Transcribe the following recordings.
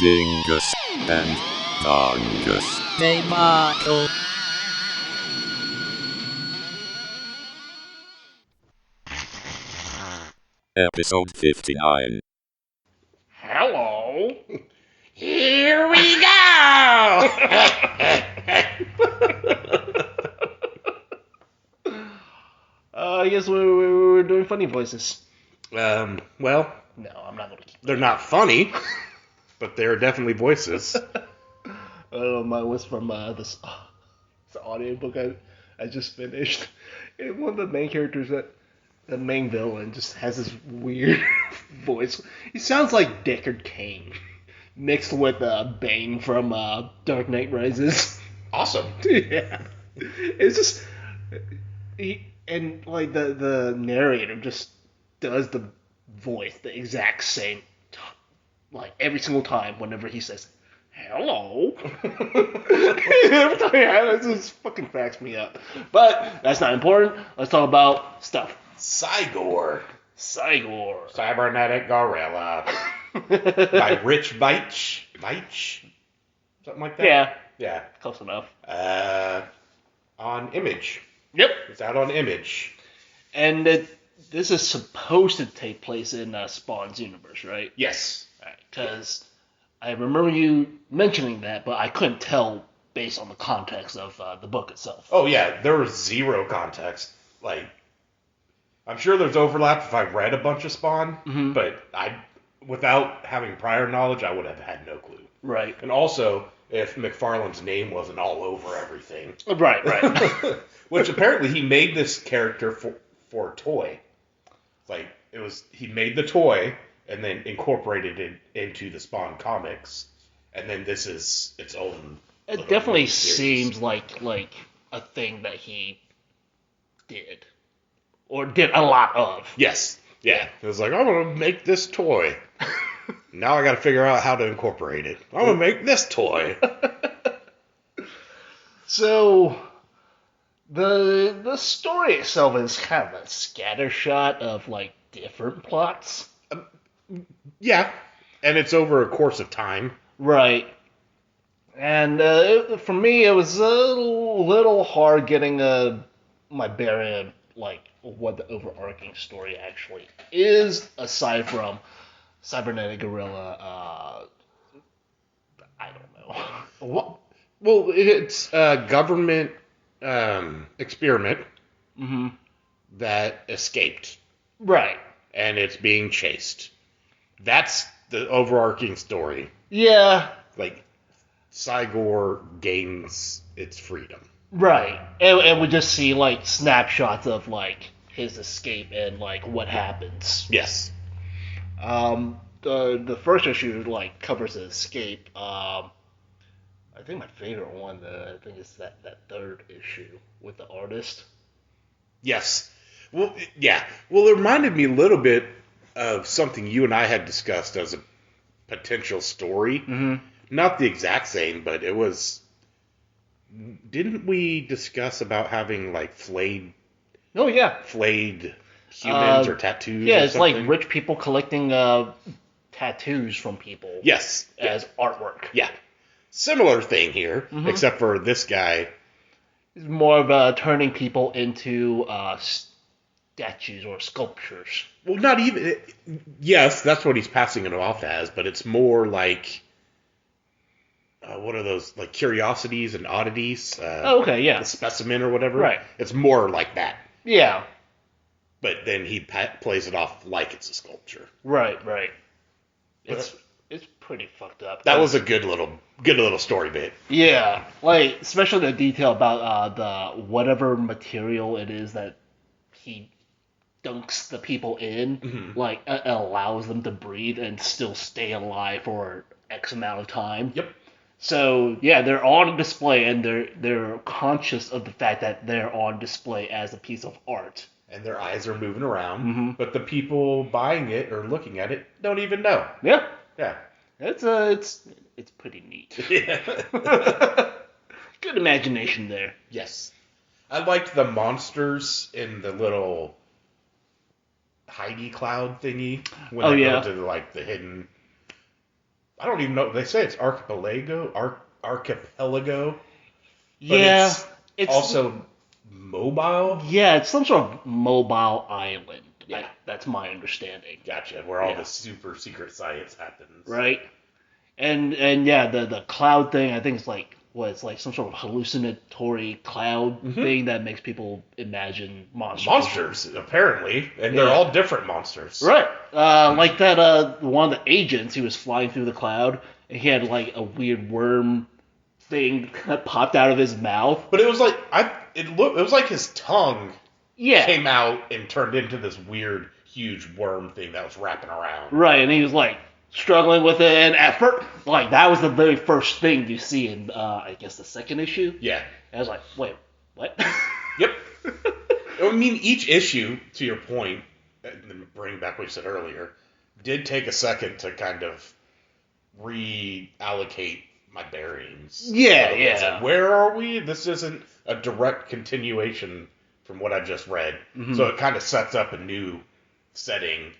Dingus and Dongus. Tomato. Episode 59. Hello. Here we go. I guess we're doing funny voices. Well, No, I'm not going to keep they're not funny, but they're definitely voices. mine was from this audiobook I just finished. And one of the main characters, the main villain, just has this weird voice. He sounds like Deckard Cain mixed with Bane from Dark Knight Rises. Awesome. Yeah, it's just like the narrator just does the voice the exact same, like every single time whenever he says hello. Every time it just fucking cracks me up. But that's not important. Let's talk about stuff. Cy-Gor. Cy-Gor. Cybernetic Gorilla. By Rich Veitch. Veitch? Something like that? Yeah, Yeah. close enough. On Image. Yep. It's out on Image. And this is supposed to take place in Spawn's universe, right? Yes. Because I remember you mentioning that, but I couldn't tell based on the context of the book itself. Oh, yeah. There was zero context. Like, I'm sure there's overlap if I read a bunch of Spawn, but without having prior knowledge, I would have had no clue. Right. And also, if McFarlane's name wasn't all over everything. Right. Which apparently he made this character for a toy. Like, he made the toy and then incorporated it into the Spawn comics. And then this is its own. It definitely seems like a thing that he did. Or did a lot of. Yes. Yeah. It was like, I'm going to make this toy. Now I got to figure out how to incorporate it. I'm going to make this toy. So, the story itself is kind of a scattershot of, different plots. Yeah. And it's over a course of time. Right. And for me, it was a little hard getting my bearing of, what the overarching story actually is, aside from Cybernetic Gorilla, I don't know. Well, it's a government experiment that escaped. Right. And it's being chased. That's the overarching story. Yeah. Cy-Gor gains its freedom. Right. And we just see, snapshots of, his escape and, what happens. Yes. The first issue, covers his escape. I think my favorite one, I think is that third issue with the artist. Yes. Well, yeah. Well, it reminded me a little bit of something you and I had discussed as a potential story. Mm-hmm. Not the exact same, but it was... Didn't we discuss about having, flayed... Oh, yeah. Flayed humans or tattoos Yeah, or it's something? rich people collecting tattoos from people. Yes. As artwork. Yeah. Similar thing here, Mm-hmm. except for this guy... It's more of turning people into statues or sculptures. Well, not even... Yes, that's what he's passing it off as, but it's more like... what are those? Curiosities and oddities? Okay, yeah. The specimen or whatever? Right. It's more like that. Yeah. But then he plays it off like it's a sculpture. Right. It's pretty fucked up. That was a good little story bit. Yeah, especially the detail about the whatever material it is that he dunks the people in, it allows them to breathe and still stay alive for X amount of time. Yep. So yeah, they're on display and they're conscious of the fact that they're on display as a piece of art. And their eyes are moving around, but the people buying it or looking at it don't even know. Yeah. Yeah. It's pretty neat. Yeah. Good imagination there. Yes. I liked the monsters in the little mighty cloud thingy when Oh, they yeah. go to like the hidden. I don't even know. They say it's archipelago, archipelago. But Yeah, it's also mobile. yeah, it's some sort of mobile island. Yeah. That's my understanding. Gotcha. Where all Yeah. the super secret science happens. Right? And yeah, the cloud thing, I think it's like it's like some sort of hallucinatory cloud thing that makes people imagine monsters. Monsters, apparently, and they're Yeah. all different monsters. Right. Like that one of the agents, he was flying through the cloud and he had like a weird worm thing that popped out of his mouth. But it was like it was like his tongue Yeah. came out and turned into this weird, huge worm thing that was wrapping around. Right, and he was like struggling with it, and at first, like that was the very first thing you see in, I guess, the second issue. Yeah. And I was like, wait, what? Yep. I mean, each issue, to your point, and bring back what you said earlier, did take a second to kind of reallocate my bearings. Yeah, So it's yeah. like, where are we? This isn't a direct continuation from what I just read. So it kind of sets up a new setting,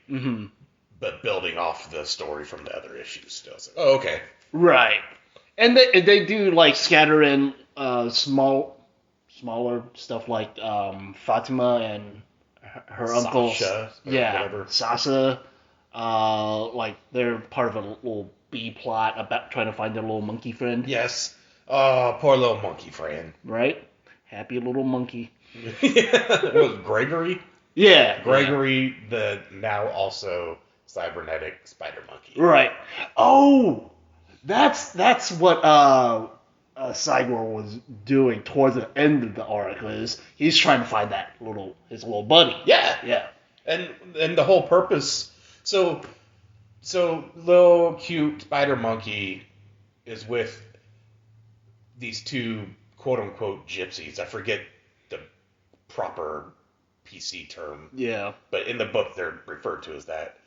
but building off the story from the other issues still. So, oh, okay. Right, and they do like scatter in smaller stuff like Fatima and her uncle. Sasha, or Yeah, whatever. Sasa. Like they're part of a little B plot about trying to find their little monkey friend. Yes. Oh, poor little monkey friend. Right? Happy little monkey. What was it, Gregory? Yeah. Gregory, the now also cybernetic spider monkey. Right. Oh, that's what Cy-Gor was doing towards the end of the arc. Is he's trying to find his little buddy. Yeah. Yeah. And the whole purpose. So little cute spider monkey is with these two quote unquote gypsies. I forget the proper PC term. Yeah. But in the book, they're referred to as that.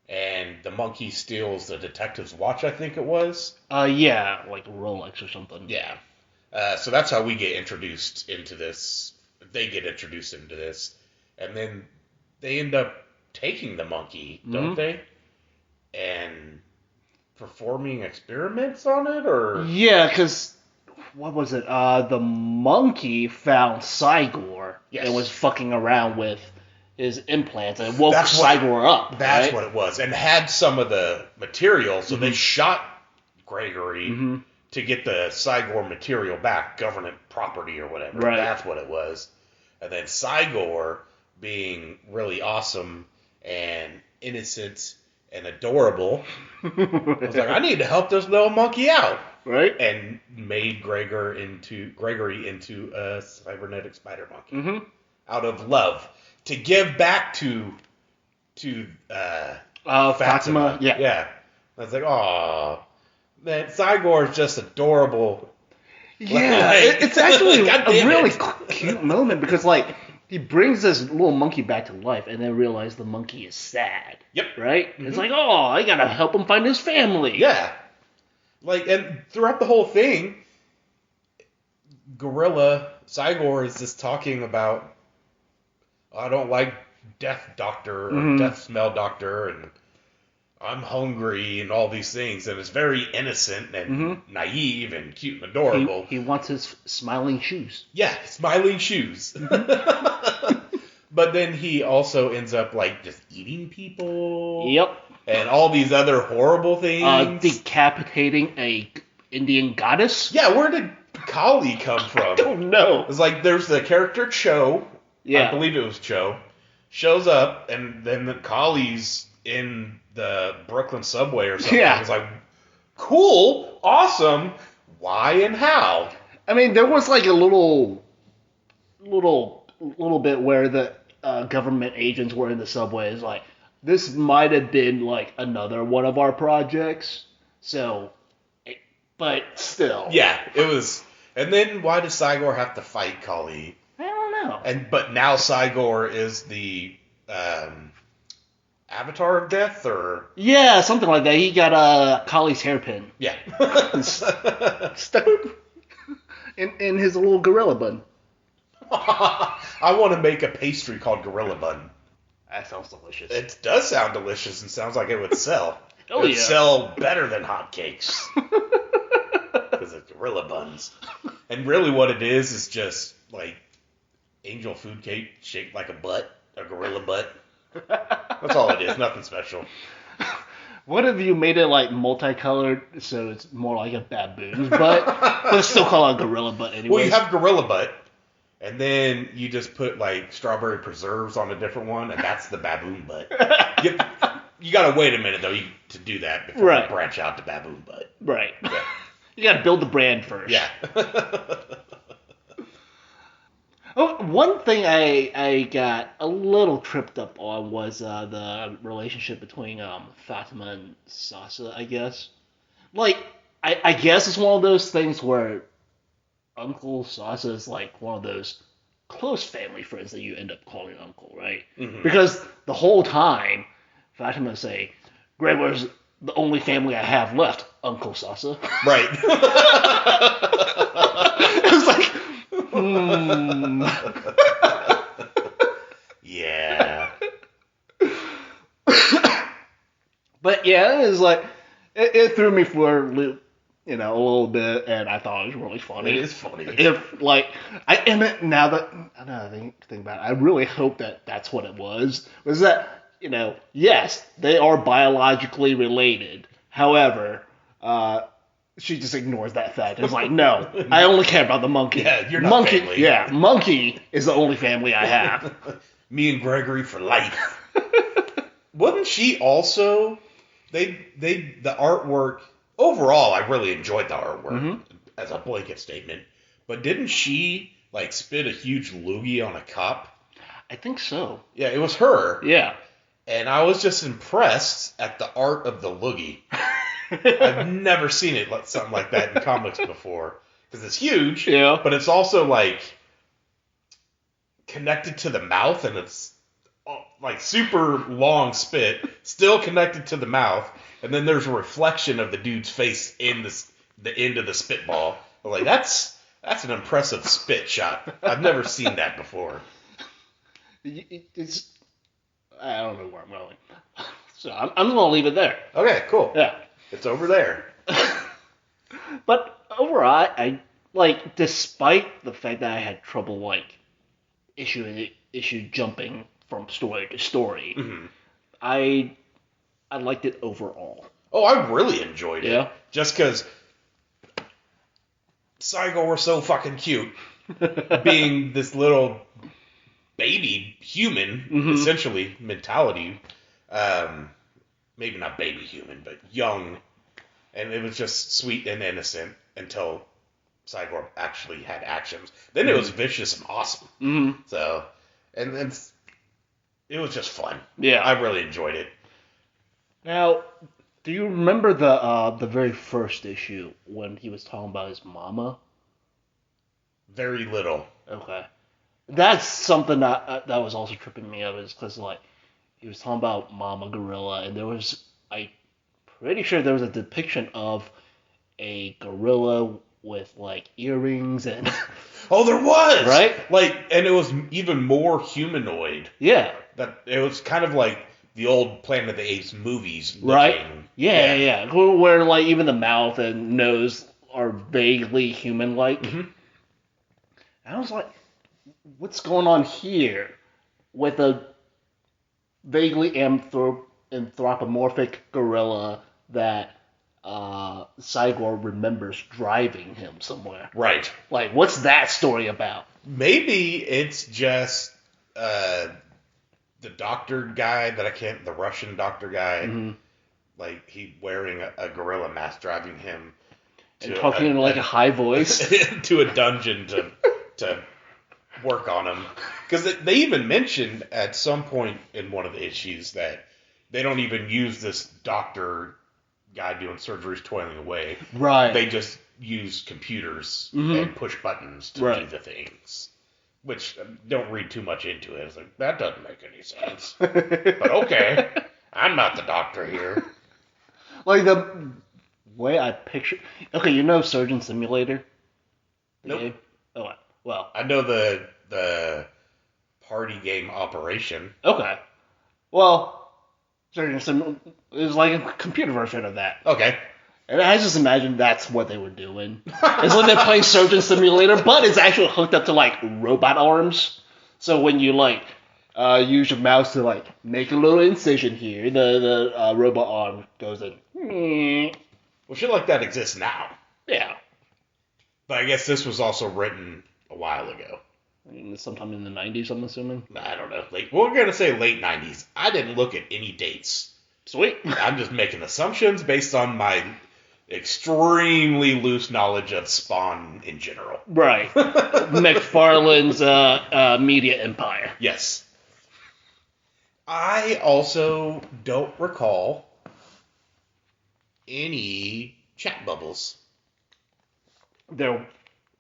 And the monkey steals the detective's watch, I think it was. Yeah, like Rolex or something. Yeah. So that's how we get introduced into this. They get introduced into this. And then they end up taking the monkey, don't they? And performing experiments on it, or? Yeah, because what was it? The monkey found Cy-Gor Yes. and was fucking around with his implants and woke That's what- Cy-Gor up. That's right? what it was. And had some of the material, so they shot Gregory to get the Cy-Gor material back, government property or whatever. Right. That's what it was. And then Cy-Gor, being really awesome and innocent and adorable, was like, I need to help this little monkey out. Right? And made Gregory into a cybernetic spider monkey. Out of love. To give back to Fatima. Yeah. Yeah. I was like, aw. Man, Cy-Gor is just adorable. Yeah, Like, it's actually God a damn really it. cute moment because, like, he brings this little monkey back to life and then realizes the monkey is sad. Yep. Right? It's like, oh, I gotta help him find his family. Yeah. Like, and throughout the whole thing, Cy-Gor is just talking about, I don't like Death Doctor or Death Smell Doctor, and I'm hungry and all these things, and it's very innocent and naive and cute and adorable. He wants his smiling shoes. Yeah, smiling shoes. But then he also ends up like just eating people. Yep. And all these other horrible things. Decapitating a Indian goddess. Yeah, where did Kali come from? I don't know. It's like there's the character Cho. Yeah. I believe it was Cho. Shows up, and then the Kali's in the Brooklyn subway or something. Yeah. It's like, cool, awesome. Why and how? I mean, there was like a little bit where the government agents were in the subways. Like, this might have been like another one of our projects. So, but still. Yeah, it was. And then why does Cy-Gor have to fight Kali? I don't know. But now Cy-Gor is the Avatar of Death, or Yeah, something like that. He got Kali's hairpin yeah. stuck in his little gorilla bun. I want to make a pastry called Gorilla Bun. That sounds delicious. It does sound delicious and sounds like it would sell. Oh, it would yeah. sell better than hotcakes. Because it's gorilla buns. And really what it is just like angel food cake shaped like a butt, a gorilla butt. That's all it is, nothing special. What if you made it like multicolored so it's more like a baboon's butt, but it's still called a gorilla butt anyway? Well, you have gorilla butt, and then you just put like strawberry preserves on a different one, and that's the baboon butt. You gotta wait a minute though to do that before you branch out to baboon butt. Right. Yeah. You gotta build the brand first. Yeah. Oh, one thing I got a little tripped up on was the relationship between Fatima and Sasa, I guess. Like, I guess it's one of those things where Uncle Sasa is like one of those close family friends that you end up calling uncle, right? Mm-hmm. Because the whole time, Fatima say, Gregor's the only family I have left, Uncle Sasa. Right. It was like, Yeah. But yeah, it was like, it threw me for a loop, a little bit, and I thought it was really funny. It is funny. Now that I think about it, I really hope that that's what it was that, yes, they are biologically related. However, she just ignores that fact. It's like, no, I only care about the monkey. Yeah, you're not family. Yeah, monkey is the only family I have. Me and Gregory for life. Wasn't she also? The artwork overall, I really enjoyed the artwork as a blanket statement. But didn't she like spit a huge loogie on a cup? I think so. Yeah, it was her. Yeah. And I was just impressed at the art of the loogie. I've never seen something like that in comics before. Because it's huge, but it's also like connected to the mouth, and it's like super long spit, still connected to the mouth, and then there's a reflection of the dude's face in the end of the spitball. I'm like, that's an impressive spit shot. I've never seen that before. I don't know where I'm going. So I'm going to leave it there. Okay, cool. Yeah. It's over there. But overall, I despite the fact that I had trouble issue jumping from story to story, I liked it overall. Oh, I really enjoyed it. Yeah. Just because Cy-Gor was so fucking cute, being this little baby human, essentially, mentality. Maybe not baby human, but young. And it was just sweet and innocent until Cy-Gor actually had actions. Then it was vicious and awesome. Mm-hmm. So, and it was just fun. Yeah. I really enjoyed it. Now, do you remember the very first issue when he was talking about his mama? Very little. Okay. That's something that was also tripping me up, is because he was talking about Mama Gorilla, and there was, I'm pretty sure there was a depiction of a gorilla with earrings and. Oh, there was. Right. And it was even more humanoid. Yeah. That it was kind of like the old Planet of the Apes movies. Right. Yeah. Where even the mouth and nose are vaguely human-like. Mm-hmm. I was like, what's going on here with a vaguely anthropomorphic gorilla that Cy-Gor remembers driving him somewhere? Right. What's that story about? Maybe it's just the doctor guy the Russian doctor guy, he wearing a gorilla mask, driving him and talking in a high voice to a dungeon to work on him. Because they even mentioned at some point in one of the issues that they don't even use this doctor guy doing surgeries toiling away. Right. They just use computers and push buttons to do the things. Which, don't read too much into it. It's like, that doesn't make any sense. But okay, I'm not the doctor here. The way I picture... Okay, Surgeon Simulator? Nope. Game? Oh, well. I know the party game Operation. Okay. Well, Surgeon is like a computer version of that. Okay. And I just imagine that's what they were doing. It's like they're playing Surgeon Simulator, but it's actually hooked up to like robot arms. So when you like use your mouse to like make a little incision here, the robot arm goes in. Well, shit like that exists now. Yeah. But I guess this was also written a while ago. I mean, sometime in the 90s, I'm assuming. I don't know. We're going to say late 90s. I didn't look at any dates. Sweet. I'm just making assumptions based on my extremely loose knowledge of Spawn in general. Right. McFarlane's media empire. Yes. I also don't recall any chat bubbles.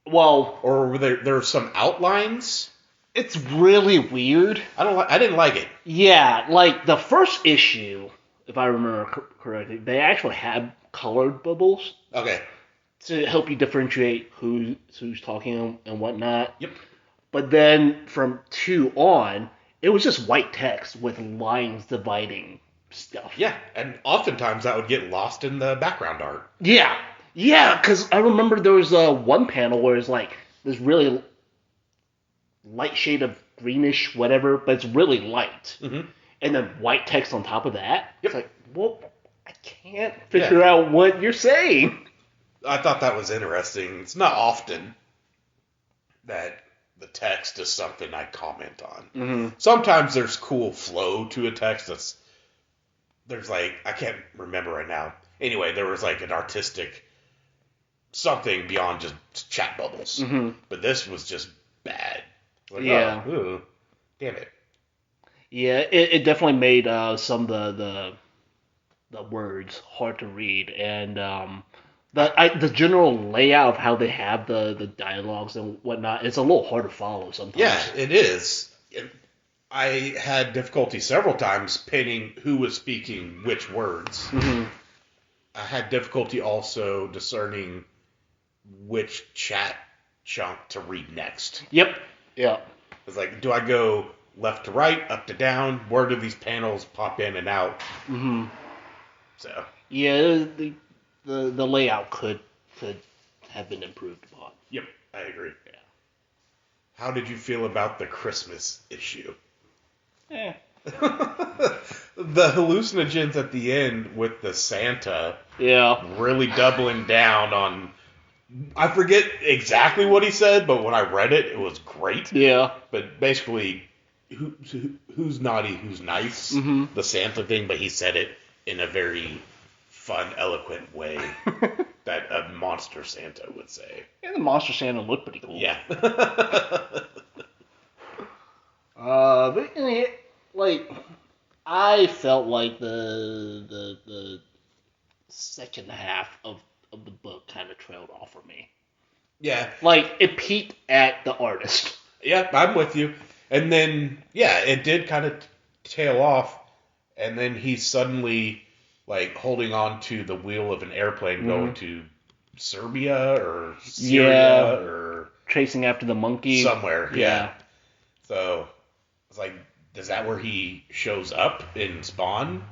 Well, or were there some outlines? It's really weird. I didn't like it. Yeah, like the first issue, if I remember correctly, they actually had colored bubbles. Okay. To help you differentiate who's talking and whatnot. Yep. But then from 2 on, it was just white text with lines dividing stuff. Yeah, and oftentimes that would get lost in the background art. Yeah. Yeah, because I remember there was one panel where it's like this really light shade of greenish whatever, but it's really light. Mm-hmm. And then white text on top of that. Yep. It's like, well, I can't figure out what you're saying. I thought that was interesting. It's not often that the text is something I comment on. Mm-hmm. Sometimes there's cool flow to a text there's like, I can't remember right now. Anyway, there was like an artistic something beyond just chat bubbles. Mm-hmm. But this was just bad. Like, yeah. Oh, ooh, damn it. Yeah, it definitely made some of the words hard to read, and the general layout of how they have the dialogues and whatnot, it's a little hard to follow sometimes. Yeah, it is. I had difficulty several times pinning who was speaking which words. Mm-hmm. I had difficulty also discerning which chat chunk to read next. Yep. Yeah. It's like, do I go left to right, up to down? Where do these panels pop in and out? Mm-hmm. So. Yeah, the layout could have been improved upon. Yep, I agree. Yeah. How did you feel about the Christmas issue? The hallucinogens at the end with the Santa. Yeah. Really doubling down on. I forget exactly what he said, but when I read it, it was great. Yeah. But basically, who's naughty, who's nice, mm-hmm. the Santa thing, but he said it in a very fun, eloquent way that a monster Santa would say. Yeah, the monster Santa looked pretty cool. Yeah. But like, I felt like the second half of the book kind of trailed off for me. Yeah. Like, it peaked at the artist. Yeah, I'm with you. And then, yeah, it did kind of tail off, and then he's suddenly, like, holding on to the wheel of an airplane going to Serbia or Syria or... Chasing after the monkey. Somewhere, yeah. So, it's like, is that where he shows up in Spawn?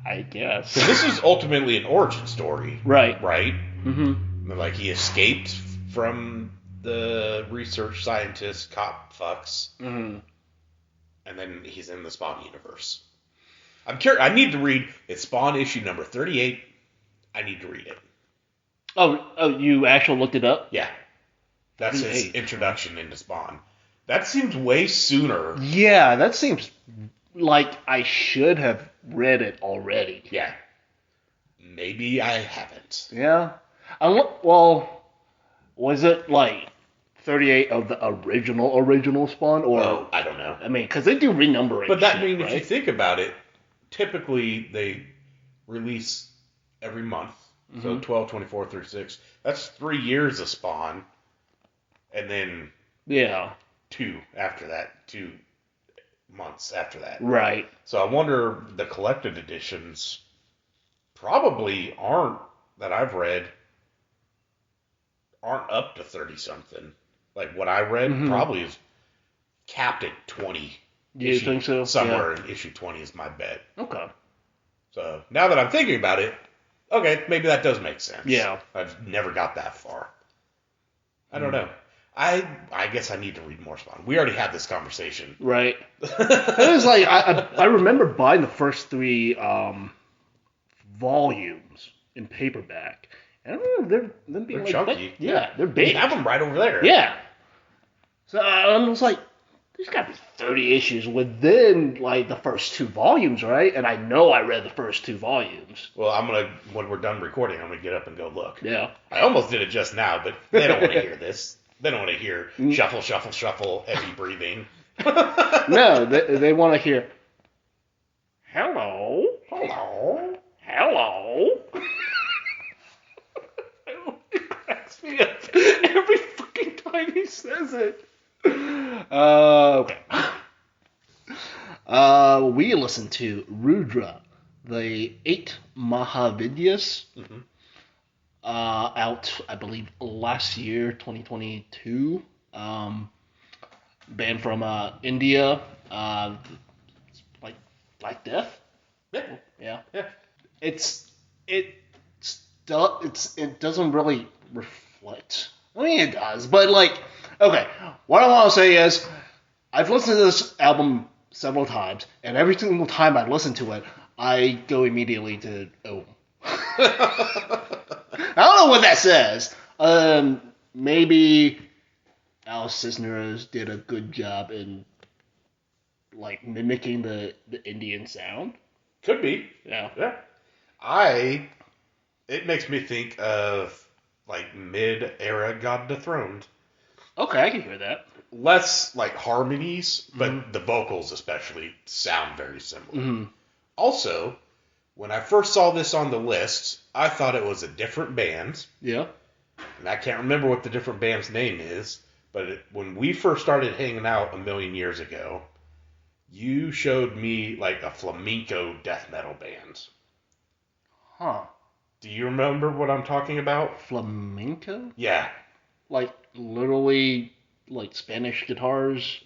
I guess. Because this is ultimately an origin story. Right. Right? Mm-hmm. Like, he escaped from the research scientist cop fucks. Mm-hmm. And then he's in the Spawn universe. I'm curious. I need to read. It's Spawn issue number 38. I need to read it. Oh, you actually looked it up? Yeah. That's his introduction into Spawn. That seems way sooner. Yeah, that seems like I should have read it already. Yeah. Maybe I haven't. Yeah. Well, was it like 38 of the original Spawn? Or Oh, I don't know. I mean, because they do renumbering. But that shit, means, right? if you think about it, typically they release every month. Mm-hmm. So 12, 24, 36. That's 3 years of Spawn. And then 2 after that. 2 months after that. Right. So I wonder, the collected editions probably aren't, that I've read, aren't up to 30 something. Like what I read probably is capped at 20. You think so? Somewhere in issue 20 is my bet. Okay. So now that I'm thinking about it, okay, maybe that does make sense. Yeah. I've never got that far. I don't know. I guess I need to read more Spawn. We already had this conversation. Right. It was like, I remember buying the first 3 volumes in paperback. And I remember them being They're chunky. Yeah, they're big. We have them right over there. Yeah. So I was like, there's got to be 30 issues within, like, the first 2 volumes, right? And I know I read the first 2 volumes. Well, when we're done recording, I'm going to get up and go look. Yeah. I almost did it just now, but they don't want to hear this. They don't want to hear shuffle, shuffle, shuffle, heavy breathing. No, they want to hear, hello. Hello. Hello. It cracks me up every fucking time he says it. Okay. We listened to Rudra, the 8 Mahavidyas, out, I believe, last year, 2022. Band from India, like Black Death. Yeah. Yeah. It doesn't really reflect. I mean, it does, but like, okay. What I want to say is, I've listened to this album several times, and every single time I listen to it, I go immediately to I don't know what that says. Maybe Alice Cisneros did a good job in like mimicking the Indian sound. Could be. Yeah. It makes me think of like mid-era God Dethroned. Okay, I can hear that. Less like harmonies, but the vocals especially sound very similar. Mm-hmm. Also, when I first saw this on the list, I thought it was a different band. Yeah. And I can't remember what the different band's name is, but when we first started hanging out a million years ago, you showed me like a flamenco death metal band. Huh. Do you remember what I'm talking about? Flamenco? Yeah. Like literally like Spanish guitars?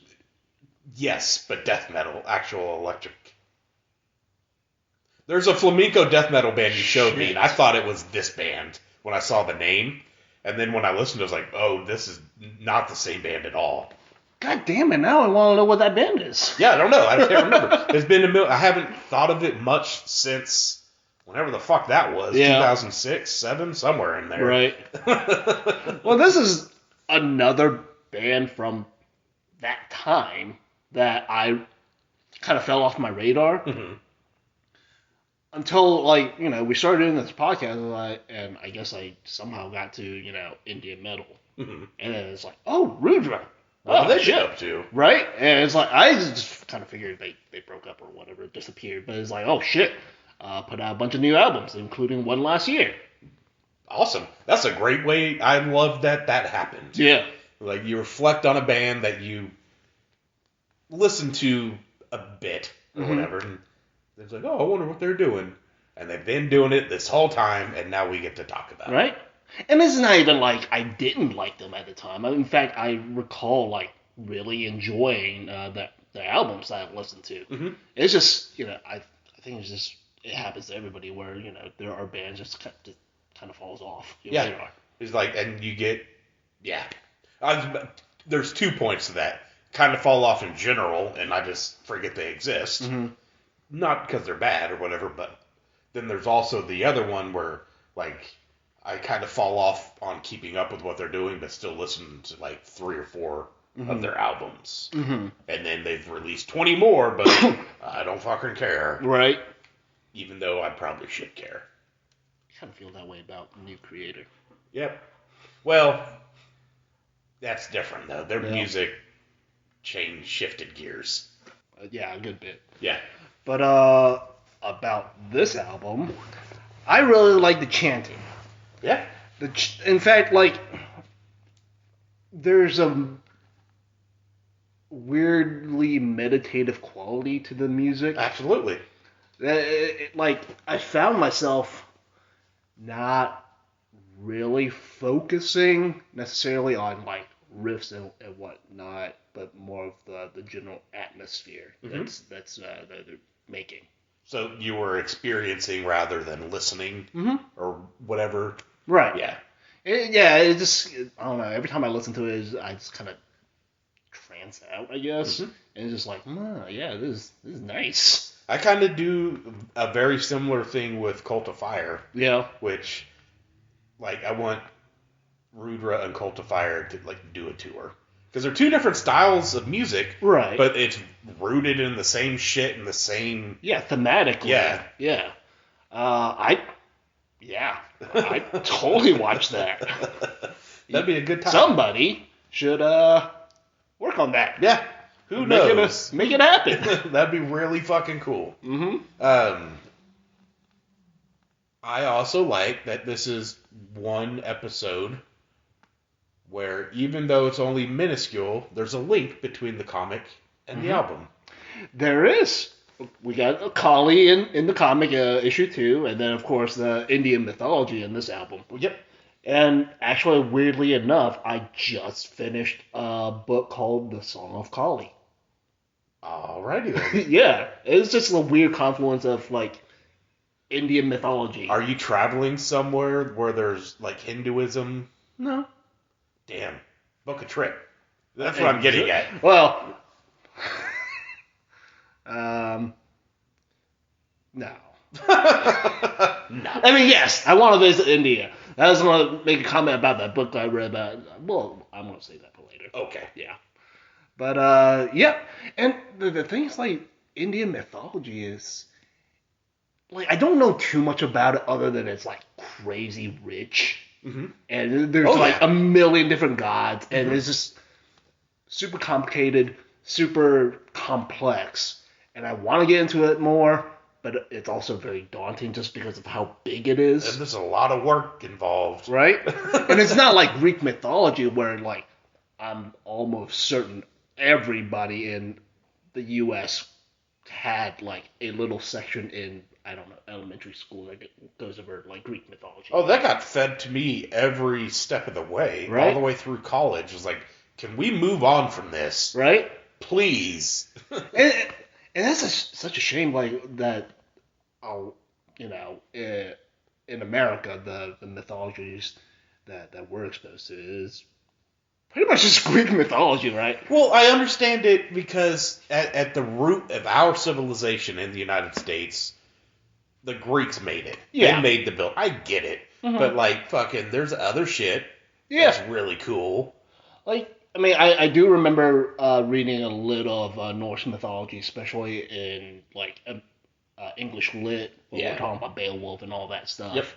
Yes, but death metal, actual electric. There's a flamenco death metal band you showed me, and I thought it was this band when I saw the name. And then when I listened, I was like, oh, this is not the same band at all. God damn it, now I want to know what that band is. Yeah, I don't know. I can't remember. It's been I haven't thought of it much since whenever the fuck that was. Yeah. 2006, 7, somewhere in there. Right. Well, this is another band from that time that I kind of fell off my radar. Mm-hmm. Until, like, we started doing this podcast, and I guess I somehow got to, Indian metal. Mm-hmm. And then it's like, oh, Rudra. What are they shit up to? Right? And it's like, I just kind of figured they broke up or whatever, disappeared. But it's like, oh, shit. Put out a bunch of new albums, including one last year. Awesome. That's a great way. I love that happened. Yeah. Like, you reflect on a band that you listen to a bit or whatever, and it's like, oh, I wonder what they're doing. And they've been doing it this whole time, and now we get to talk about it. Right? And it's not even like I didn't like them at the time. In fact, I recall, like, really enjoying the albums that I listened to. Mm-hmm. It's just, I think it's just, it happens to everybody where, there are bands just kind of falls off. Yeah. It's like, and you get, yeah. There's 2 points to that. Kind of fall off in general, and I just forget they exist. Mm-hmm. Not because they're bad or whatever, but then there's also the other one where, like, I kind of fall off on keeping up with what they're doing, but still listen to, like, 3 or 4 of their albums. Mm-hmm. And then they've released 20 more, but I don't fucking care. Right. Even though I probably should care. I kind of feel that way about New Creator. Yep. Well, that's different, though. Their music shifted gears. Yeah, a good bit. Yeah. But about this album, I really like the chanting. Yeah. In fact, like, there's a weirdly meditative quality to the music. Absolutely. Like, I found myself not really focusing necessarily on, like, riffs and whatnot, but more of the general atmosphere that's that they're making. So you were experiencing rather than listening, or whatever. Right. Yeah. It just, I don't know. Every time I listen to it, I just kind of trance out, I guess, and it's just like, yeah, this is nice. I kind of do a very similar thing with Cult of Fire. Yeah. Which, like, I want Rudra and Cult of Fire to, like, do a tour. Because they're two different styles of music. Right. But it's rooted in the same shit and the same... Yeah, thematically. Yeah. Yeah. I'd totally watch that. That'd be a good time. Somebody should work on that. Yeah. Who knows? Make it happen. That'd be really fucking cool. I also like that this is one episode where, even though it's only minuscule, there's a link between the comic and the album. There is. We got Kali in the comic issue 2, and then, of course, the Indian mythology in this album. Yep. And actually, weirdly enough, I just finished a book called The Song of Kali. Alrighty then. Yeah, it's just a weird confluence of, like, Indian mythology. Are you traveling somewhere where there's, like, Hinduism? No. Damn. Book a trip. That's what I'm getting at. Well, no. No. I mean, yes, I want to visit India. I just want to make a comment about that book I read about. Well, I'm going to say that for later. Okay. Yeah. But, yeah. And the thing is, like, Indian mythology is... Like, I don't know too much about it other than it's, like, crazy rich. And there's, a million different gods. And it's just super complicated, super complex. And I want to get into it more, but it's also very daunting just because of how big it is. And there's a lot of work involved. Right? And it's not like Greek mythology where, like, I'm almost certain everybody in the U.S. had, like, a little section in, I don't know, elementary school that goes over, like, Greek mythology. Oh, that got fed to me every step of the way. Right? All the way through college. It was like, can we move on from this? Right? Please. And that's such a shame, like, that, you know, in America, the mythologies that we're exposed to is pretty much just Greek mythology, right? Well, I understand it because at the root of our civilization in the United States, the Greeks made it. Yeah. They made the bill. I get it. But, like, fucking, there's other shit that's really cool. Like, I mean, I do remember reading a little of Norse mythology, especially in, like, English lit, when we're talking about Beowulf and all that stuff. Yep.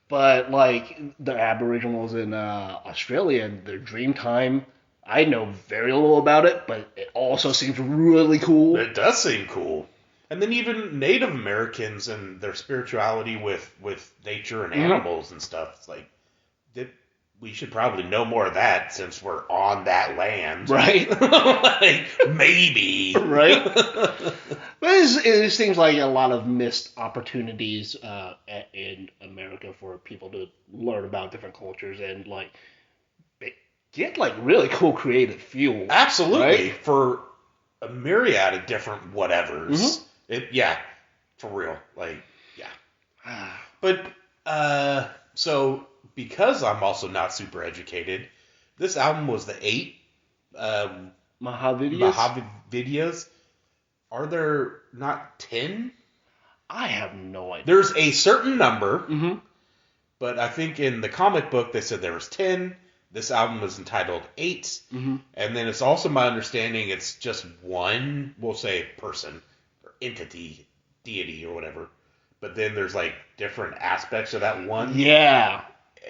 But, like, the Aboriginals in Australia, their dream time, I know very little about it, but it also seems really cool. It does seem cool. And then even Native Americans and their spirituality with nature and animals and stuff. It's like, we should probably know more of that since we're on that land. Right? Like, maybe. Right? But it seems like a lot of missed opportunities in America for people to learn about different cultures and, like, get, like, really cool creative fuel. Absolutely. Right? For a myriad of different whatevers. For real. Like, yeah. But, so, because I'm also not super educated, this album was the 8 Mahavidyas. Are there not 10? I have no idea. There's a certain number, but I think in the comic book they said there was 10. This album is entitled 8, and then it's also my understanding it's just one, we'll say, person, or entity, deity, or whatever. But then there's, like, different aspects of that one. Yeah.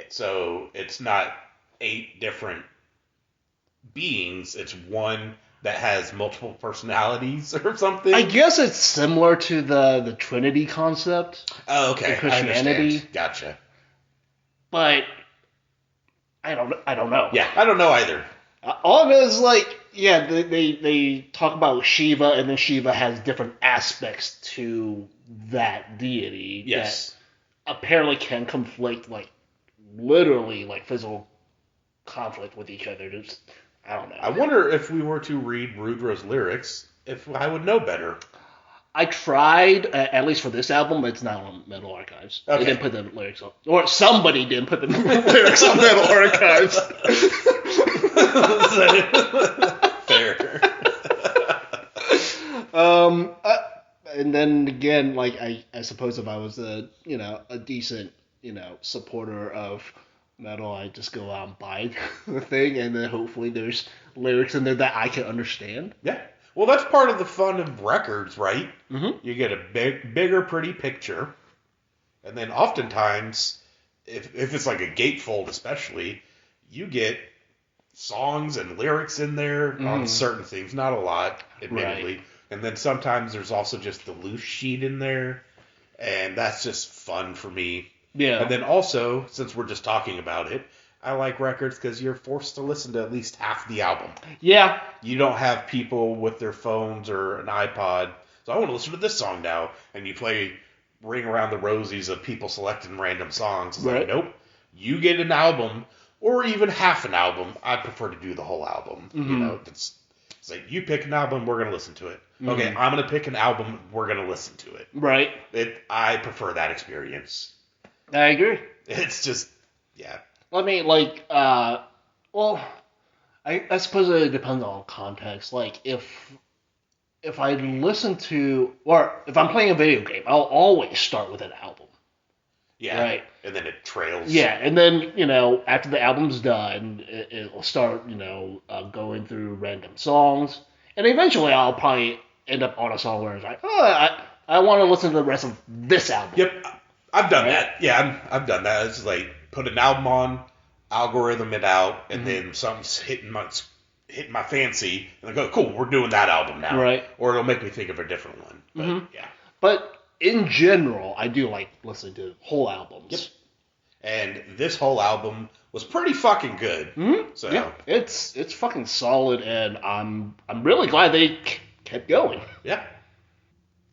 So it's not 8 different beings. It's one that has multiple personalities or something. I guess it's similar to the Trinity concept. Oh, okay. In Christianity. I understand. Gotcha. But I don't know. Yeah, I don't know either. All of it is like, yeah, they talk about Shiva, and then Shiva has different aspects to that deity. Yes. That apparently can conflict, like, literally, like, physical conflict with each other. Just, I don't know. I wonder if we were to read Rudra's lyrics, if I would know better. I tried, at least for this album, it's not on Metal Archives. Okay. They didn't put the lyrics on. Or somebody didn't put the lyrics on Metal Archives. Fair. And then again, like, I suppose if I was a decent, supporter of metal, I'd just go out and buy the thing, and then hopefully there's lyrics in there that I can understand. Yeah. Well, that's part of the fun of records, right? Mm-hmm. You get a bigger, pretty picture, and then oftentimes, if it's like a gatefold especially, you get songs and lyrics in there on certain things. Not a lot, admittedly. Right. And then sometimes there's also just the loose sheet in there, and that's just fun for me. Yeah. And then also, since we're just talking about it, I like records because you're forced to listen to at least half the album. Yeah. You don't have people with their phones or an iPod. So I want to listen to this song now. And you play Ring Around the Rosies of people selecting random songs. It's like, nope. You get an album or even half an album. I prefer to do the whole album. Mm-hmm. It's like, you pick an album, we're going to listen to it. Mm-hmm. Okay, I'm going to pick an album, we're going to listen to it. Right. I prefer that experience. I agree. It's just, yeah. I mean, like, I suppose it depends on context. Like, if I listen to, or if I'm playing a video game, I'll always start with an album. Yeah. Right. And then it trails. Yeah, and then, after the album's done, it'll start, going through random songs. And eventually I'll probably end up on a song where it's like, I want to listen to the rest of this album. Yep. I've done that. Yeah, I've done that. It's just like, put an album on, algorithm it out, and then something's hitting my fancy, and I go, cool, we're doing that album now. Right. Or it'll make me think of a different one. But, yeah. But in general, I do like listening to whole albums. Yep. And this whole album was pretty fucking good. Mm-hmm. So yeah, it's fucking solid, and I'm really glad they kept going. Yeah.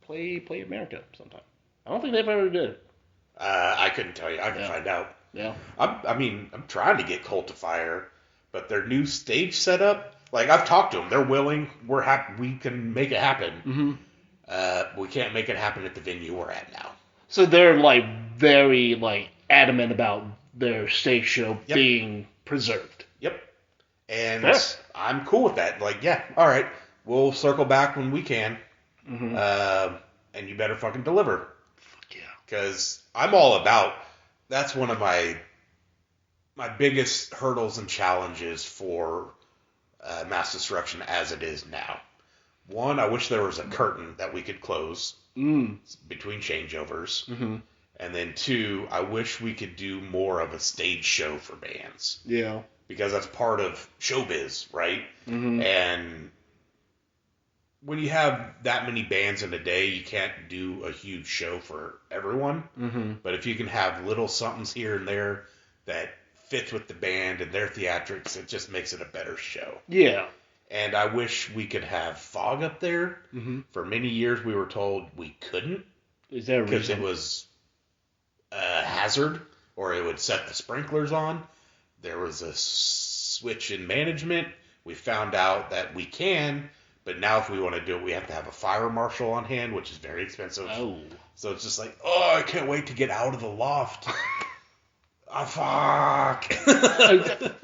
Play America sometime. I don't think they've ever did it. I couldn't tell you. I can find out. Yeah. I'm trying to get Cult of Fire, but their new stage setup, like, I've talked to them. They're willing. We're happy. We can make it happen. Mm-hmm. We can't make it happen at the venue we're at now. So they're, like, very, like, adamant about their stage show being preserved. Yep. And I'm cool with that. Like, yeah, all right. We'll circle back when we can. Mm-hmm. And you better fucking deliver. Fuck yeah. Because I'm all about... That's one of my biggest hurdles and challenges for mass destruction as it is now. One, I wish there was a curtain that we could close between changeovers. Mm-hmm. And then two, I wish we could do more of a stage show for bands. Yeah. Because that's part of showbiz, right? Mm-hmm. And when you have that many bands in a day, you can't do a huge show for everyone. Mm-hmm. But if you can have little somethings here and there that fits with the band and their theatrics, it just makes it a better show. Yeah. And I wish we could have fog up there. Mm-hmm. For many years, we were told we couldn't. Is there a reason? Because it was a hazard, or it would set the sprinklers on. There was a switch in management. We found out that we can, but now if we want to do it, we have to have a fire marshal on hand, which is very expensive. Oh. So it's just like, oh, I can't wait to get out of the loft. Oh, fuck.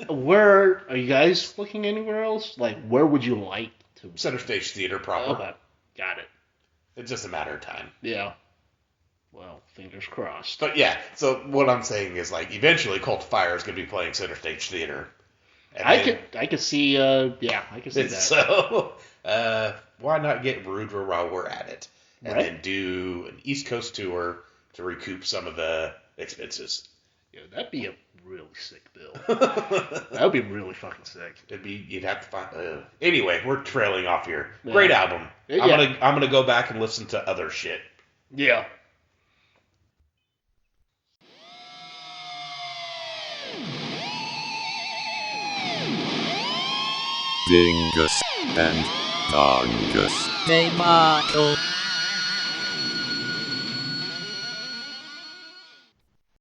Where are you guys looking anywhere else? Like, where would you like to? Center Stage Theater proper. Okay, got it. It's just a matter of time. Yeah. Well, fingers crossed. But yeah, so what I'm saying is, like, eventually Cult of Fire is going to be playing Center Stage Theater. And I could see, I could see that. So, why not get Rudra while we're at it? And then do an East Coast tour to recoup some of the expenses. Yeah, that'd be a really sick bill. That would be really fucking sick. You'd have to find. Anyway, we're trailing off here. Yeah. Great album. Yeah. I'm gonna go back and listen to other shit. Yeah. Dingus and Dongus. Tomato.